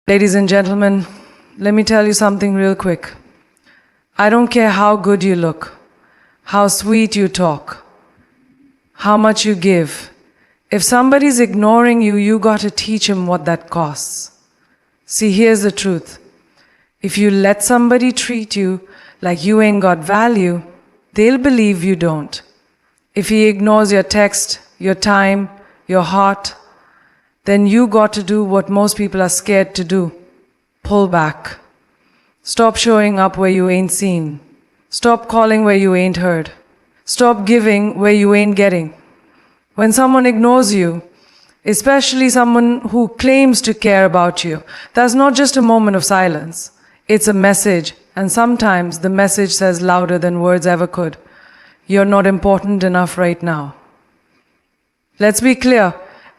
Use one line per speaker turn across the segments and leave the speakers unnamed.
Ladies and gentlemen, let me tell you something real quick. I don't care how good you look, how sweet you talk, how much you give. If somebody's ignoring you, you got to teach him what that costs. See, here's the truth. If you let somebody treat you like you ain't got value, they'll believe you don't. If he ignores your text, your time, your heart, then you got to do what most people are scared to do. Pull back. Stop showing up where you ain't seen. Stop calling where you ain't heard. Stop giving where you ain't getting. When someone ignores you, especially someone who claims to care about you, that's not just a moment of silence. It's a message, and sometimes the message says louder than words ever could. You're not important enough right now. Let's be clear.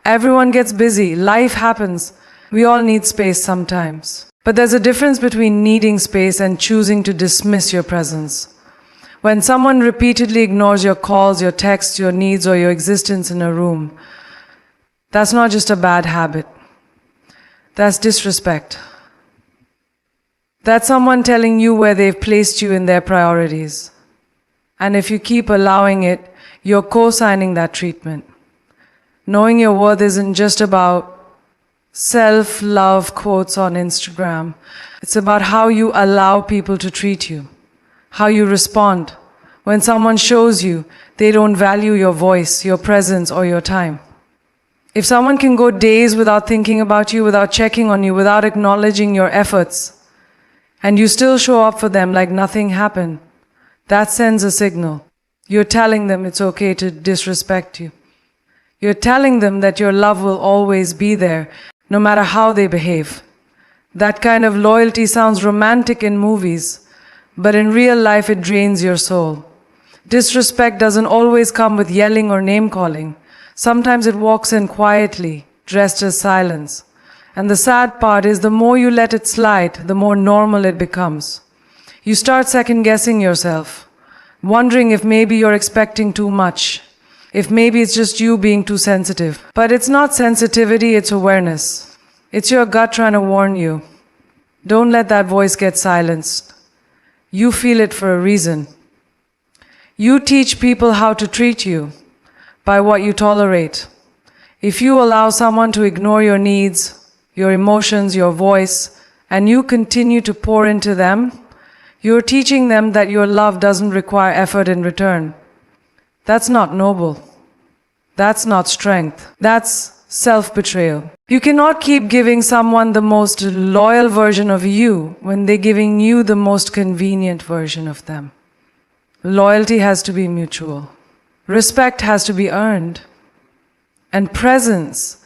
Everyone gets busy. Life happens. We all need space sometimes. But there's a difference between needing space and choosing to dismiss your presence. When someone repeatedly ignores your calls, your texts, your needs, or your existence in a room, that's not just a bad habit. That's disrespect. That's someone telling you where they've placed you in their priorities. And if you keep allowing it, you're co-signing that treatment. Knowing your worth isn't just about self-love quotes on Instagram. It's about how you allow people to treat you, how you respond when someone shows you they don't value your voice, your presence, or your time. If someone can go days without thinking about you, without checking on you, without acknowledging your efforts, and you still show up for them like nothing happened, that sends a signal. You're telling them it's okay to disrespect you. You're telling them that your love will always be there, no matter how they behave. That kind of loyalty sounds romantic in movies, but in real life it drains your soul. Disrespect doesn't always come with yelling or name-calling. Sometimes it walks in quietly, dressed as silence. And the sad part is the more you let it slide, the more normal it becomes. You start second-guessing yourself, wondering if maybe you're expecting too much. If maybe it's just you being too sensitive. But it's not sensitivity, it's awareness. It's your gut trying to warn you. Don't let that voice get silenced. You feel it for a reason. You teach people how to treat you by what you tolerate. If you allow someone to ignore your needs, your emotions, your voice, and you continue to pour into them, you're teaching them that your love doesn't require effort in return. That's not noble. That's not strength. That's self-betrayal. You cannot keep giving someone the most loyal version of you when they're giving you the most convenient version of them. Loyalty has to be mutual. Respect has to be earned. And presence,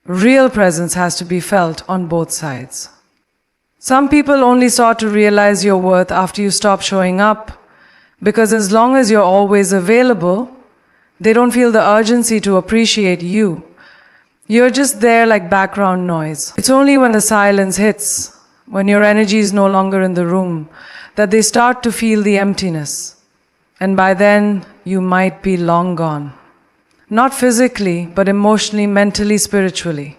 real presence, has to be felt on both sides. Some people only start to realize your worth after you stop showing up, because as long as you're always available, they don't feel the urgency to appreciate you. You're just there like background noise. It's only when the silence hits, when your energy is no longer in the room, that they start to feel the emptiness. And by then, you might be long gone. Not physically, but emotionally, mentally, spiritually.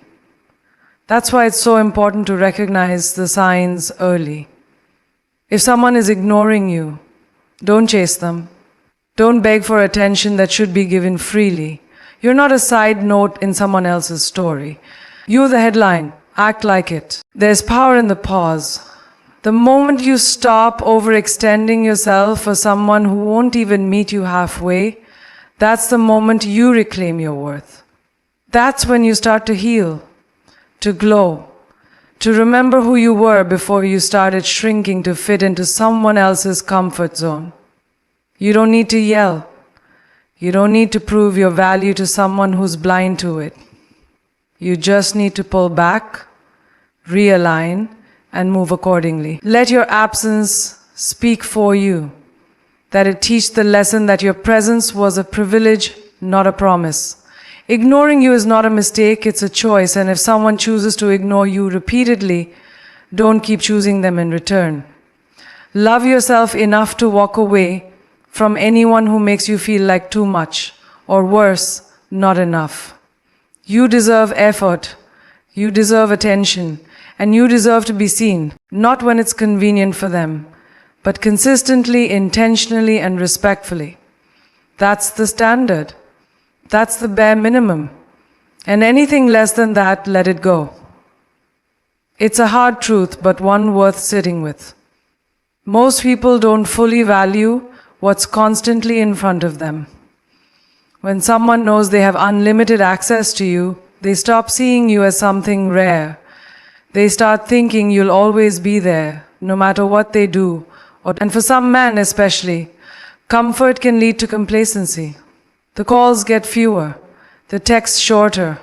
That's why it's so important to recognize the signs early. If someone is ignoring you, don't chase them. Don't beg for attention that should be given freely. You're not a side note in someone else's story. You're the headline. Act like it. There's power in the pause. The moment you stop overextending yourself for someone who won't even meet you halfway, that's the moment you reclaim your worth. That's when you start to heal, to glow, to remember who you were before you started shrinking to fit into someone else's comfort zone. You don't need to yell. You don't need to prove your value to someone who's blind to it. You just need to pull back, realign, and move accordingly. Let your absence speak for you, that it teach the lesson that your presence was a privilege, not a promise. Ignoring you is not a mistake, it's a choice, and if someone chooses to ignore you repeatedly, don't keep choosing them in return. Love yourself enough to walk away from anyone who makes you feel like too much, or worse, not enough. You deserve effort. You deserve attention. and you deserve to be seen, not when it's convenient for them, but consistently, intentionally, and respectfully. That's the standard. That's the bare minimum. And anything less than that, let it go. It's a hard truth, but one worth sitting with. Most people don't fully value what's constantly in front of them. When someone knows they have unlimited access to you, they stop seeing you as something rare. They start thinking you'll always be there, no matter what they do. And for some men especially, comfort can lead to complacency. The calls get fewer, the texts shorter,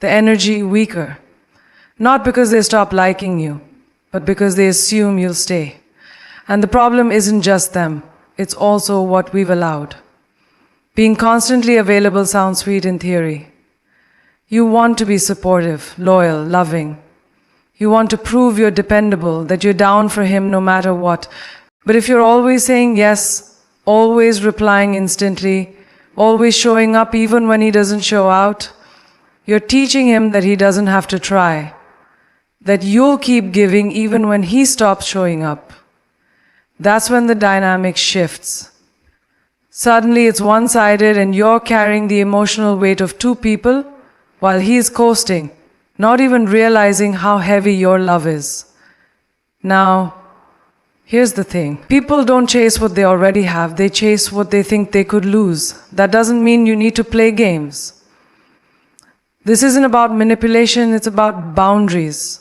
the energy weaker. Not because they stop liking you, but because they assume you'll stay. And the problem isn't just them, it's also what we've allowed. Being constantly available sounds sweet in theory. You want to be supportive, loyal, loving. You want to prove you're dependable, that you're down for him no matter what. But if you're always saying yes, always replying instantly, always showing up even when he doesn't show out, you're teaching him that he doesn't have to try. That you'll keep giving even when he stops showing up. That's when the dynamic shifts. Suddenly it's one-sided and you're carrying the emotional weight of two people while he's coasting, not even realizing how heavy your love is. Now, here's the thing. People don't chase what they already have, they chase what they think they could lose. That doesn't mean you need to play games. This isn't about manipulation, it's about boundaries.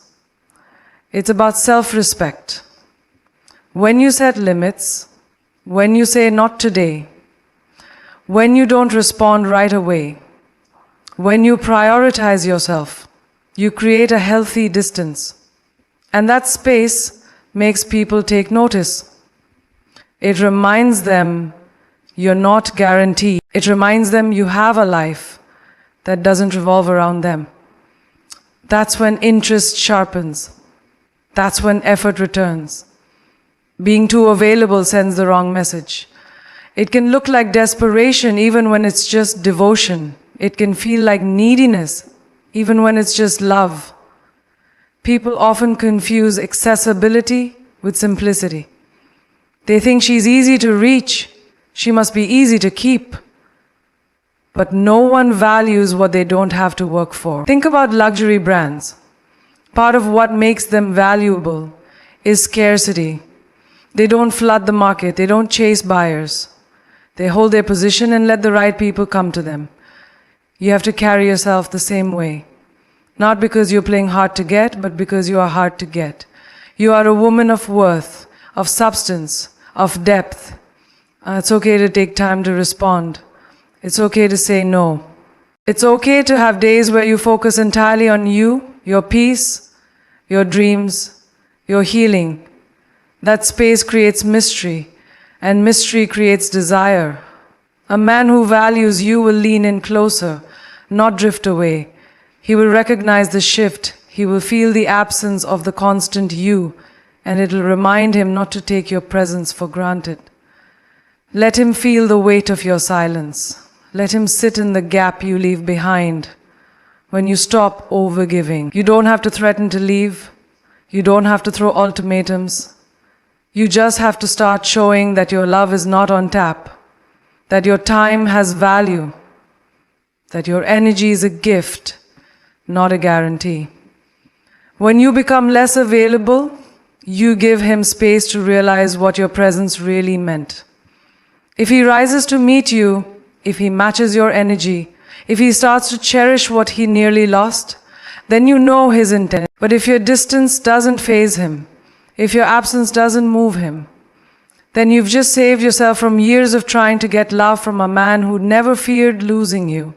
It's about self-respect. When you set limits, when you say not today, when you don't respond right away, when you prioritize yourself, you create a healthy distance. And that space makes people take notice. It reminds them you're not guaranteed. It reminds them you have a life that doesn't revolve around them. That's when interest sharpens. That's when effort returns. Being too available sends the wrong message. It can look like desperation even when it's just devotion. It can feel like neediness even when it's just love. People often confuse accessibility with simplicity. They think she's easy to reach, she must be easy to keep. But no one values what they don't have to work for. Think about luxury brands. Part of what makes them valuable is scarcity. They don't flood the market, they don't chase buyers. They hold their position and let the right people come to them. You have to carry yourself the same way. Not because you're playing hard to get, but because you are hard to get. You are a woman of worth, of substance, of depth. It's okay to take time to respond. It's okay to say no. It's okay to have days where you focus entirely on you, your peace, your dreams, your healing. That space creates mystery, and mystery creates desire. A man who values you will lean in closer, not drift away. He will recognize the shift. He will feel the absence of the constant you, and it will remind him not to take your presence for granted. Let him feel the weight of your silence. Let him sit in the gap you leave behind when you stop overgiving. You don't have to threaten to leave. You don't have to throw ultimatums. You just have to start showing that your love is not on tap, that your time has value, that your energy is a gift, not a guarantee. When you become less available, you give him space to realize what your presence really meant. If he rises to meet you, if he matches your energy, if he starts to cherish what he nearly lost, then you know his intent. But if your distance doesn't faze him, if your absence doesn't move him, then you've just saved yourself from years of trying to get love from a man who never feared losing you.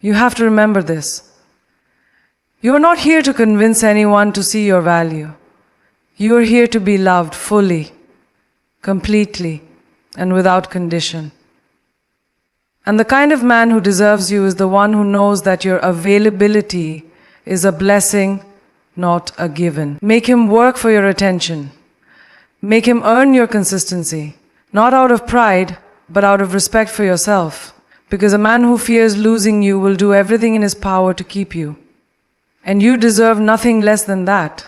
You have to remember this. You are not here to convince anyone to see your value. You are here to be loved fully, completely, and without condition. And the kind of man who deserves you is the one who knows that your availability is a blessing, not a given. Make him work for your attention. Make him earn your consistency, not out of pride, but out of respect for yourself. Because a man who fears losing you will do everything in his power to keep you. And you deserve nothing less than that.